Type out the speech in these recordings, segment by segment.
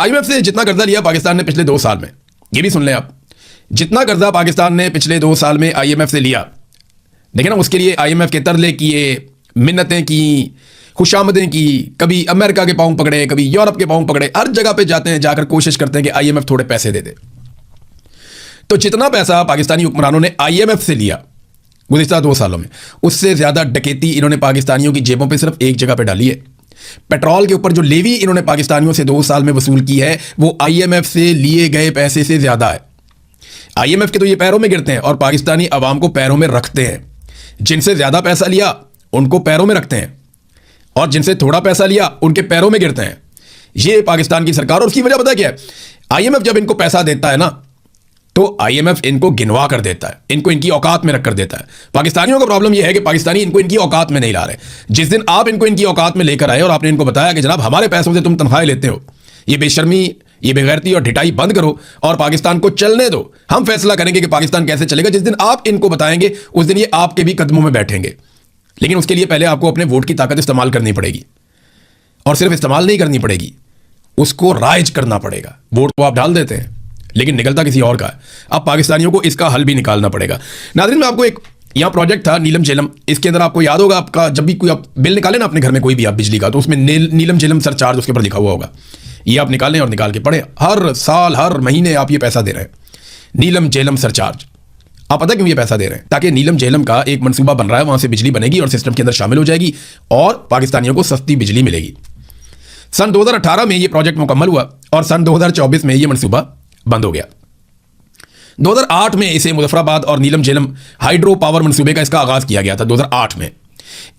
IMF से जितना कर्जा लिया पाकिस्तान ने पिछले 2 साल में, ये भी सुन लें आप, जितना कर्जा पाकिस्तान ने पिछले 2 साल में आईएमएफ से लिया, देखिए ना, उसके लिए आईएमएफ के तरले किए, मिन्नतें की, खुशामदें की, कभी अमेरिका के पांव पकड़े, कभी यूरोप के पांव पकड़े, हर जगह पे जाते हैं, जाकर कोशिश करते हैं कि आईएमएफ थोड़े पैसे दे दे। तो जितना पैसा पाकिस्तानी हुक्मरानों ने आईएमएफ से लिया गुज़िश्ता 2 सालों में, उससे ज्यादा डकैती इन्होंने पाकिस्तानियों की जेबों पे सिर्फ एक जगह पे डाली है। पेट्रोल के ऊपर जो लेवी इन्होंने पाकिस्तानियों से 2 साल में वसूल की है, वो आईएमएफ से लिए गए पैसे से ज्यादा है। आईएमएफ के तो ये पैरों में गिरते हैं और पाकिस्तानी अवाम को पैरों में रखते हैं। जिनसे ज्यादा पैसा लिया उनको पैरों में रखते हैं और जिनसे थोड़ा पैसा लिया उनके पैरों में गिरते हैं। ये पाकिस्तान की सरकार, और उसकी वजह पता क्या है? आईएमएफ जब इनको पैसा देता है ना, तो आईएमएफ इनको गिनवा कर देता है, इनको इनकी औकात में रख कर देता है। पाकिस्तानियों का प्रॉब्लम यह है कि पाकिस्तानी इनको इनकी औकात में नहीं ला रहे। जिस दिन आप इनको इनकी औकात में लेकर आए और आपने इनको बताया कि जनाब हमारे पैसों से तुम तनख्वाहें लेते हो, ये बेशर्मी, ये बेगैरती और ढिठाई बंद करो और पाकिस्तान को चलने दो, हम फैसला करेंगे कि पाकिस्तान कैसे चलेगा, जिस दिन आप इनको बताएंगे उस दिन ये आपके भी कदमों में बैठेंगे। लेकिन उसके लिए पहले आपको अपने वोट की ताकत इस्तेमाल करनी पड़ेगी, और सिर्फ इस्तेमाल नहीं करनी पड़ेगी, उसको राइज करना पड़ेगा। वोट तो आप डाल देते हैं लेकिन निकलता किसी और का है। अब पाकिस्तानियों को इसका हल भी निकालना पड़ेगा। नाज़रीन, मैं आपको एक यहाँ प्रोजेक्ट था नीलम झेलम, इसके अंदर आपको याद होगा, आपका जब भी कोई आप बिल निकालें ना अपने घर में कोई भी आप बिजली का, तो उसमें नीलम झेलम सरचार्ज उसके ऊपर लिखा हुआ होगा। ये आप निकालें और निकाल के पढ़ें, हर साल हर महीने आप ये पैसा दे रहे हैं, नीलम झेलम सरचार्ज। आप पता क्यों ये पैसा दे रहे हैं? ताकि नीलम झेलम का एक मनसूबा बन रहा है, वहां से बिजली बनेगी और सिस्टम के अंदर शामिल हो जाएगी और पाकिस्तानियों को सस्ती बिजली मिलेगी। सन 2018 में ये प्रोजेक्ट मुकम्मल हुआ और सन 2024 में ये मनसूबा बंद हो गया। 2008 में इसे मुजफ्फराबाद और नीलम झेलम हाइड्रो पावर मनसूबे का इसका आगाज किया गया था। 2008 में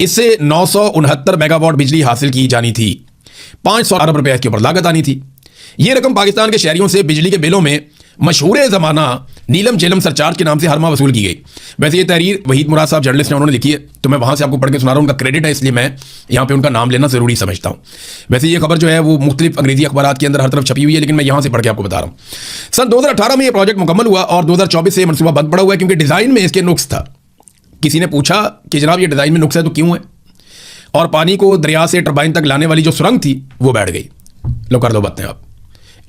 इससे 969 मेगावाट बिजली हासिल की जानी थी, 500 अरब रुपए के ऊपर लागत आनी थी। यह रकम पाकिस्तान के शहरियों से बिजली के बिलों में मशहूर ज़माना नीलम झेलम सरचार्ज के नाम से हर माह वसूल की गई। वैसे ये तहरीर वहीद मुराद साहब जर्नलिस्ट ने उन्होंने लिखी है, तो मैं वहां से आपको पढ़ के सुना रहा हूं, उनका क्रेडिट है, इसलिए मैं यहां पे उनका नाम लेना जरूरी समझता हूं। वैसे ये खबर जो है वो मुख्तलिफ अंग्रेजी अखबार के अंदर हर तरफ छपी हुई है, लेकिन मैं यहां से पढ़ के आपको बता रहा हूं। सन 2018 में यह प्रोजेक्ट मुकम्मल हुआ और 2024 से मनसूबा बंद पड़ा हुआ है, क्योंकि डिजाइन में इसके नुक्स था। किसी ने पूछा कि जनाब ये डिजाइन में नुक्स है तो क्यों है? और पानी को दरिया से टरबाइन तक लाने वाली जो सुरंग थी वो बैठ गई। लो कर दो बातें आप।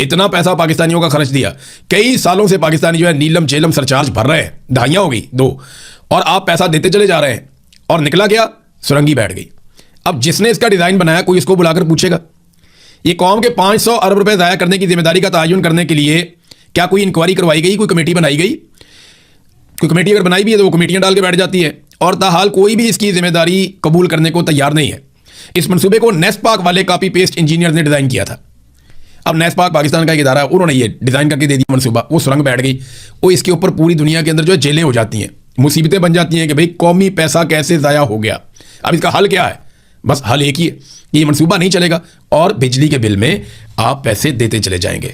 इतना पैसा पाकिस्तानियों का खर्च दिया, कई सालों से पाकिस्तानी जो है नीलम झेलम सरचार्ज भर रहे हैं, दहाइयां हो गई 2, और आप पैसा देते चले जा रहे हैं और निकला क्या? सुरंगी बैठ गई। अब जिसने इसका डिजाइन बनाया कोई इसको बुलाकर पूछेगा? ये कौम के 500 अरब रुपए ज़ाया करने की जिम्मेदारी का तयन करने के लिए क्या कोई इंक्वायरी करवाई गई, कोई कमेटी बनाई गई? कोई कमेटी अगर बनाई भी है तो वो कमेटियां डाल के बैठ जाती है, और ताहाल कोई भी इसकी जिम्मेदारी कबूल करने को तैयार नहीं है। इस मनसूबे को नेस्पाक वाले कॉपी पेस्ट इंजीनियर ने डिजाइन किया था। अब नेस्पाक पाकिस्तान का एक इदारा है, उन्होंने ये डिजाइन करके दे दिया मनसूबा, वो सुरंग बैठ गई। वो इसके ऊपर पूरी दुनिया के अंदर जो है जेलें हो जाती हैं, मुसीबतें बन जाती हैं कि भाई कौमी पैसा कैसे ज़ाया हो गया। अब इसका हल क्या है? बस हल एक ही है, ये मनसूबा नहीं चलेगा और बिजली के बिल में आप पैसे देते चले जाएंगे।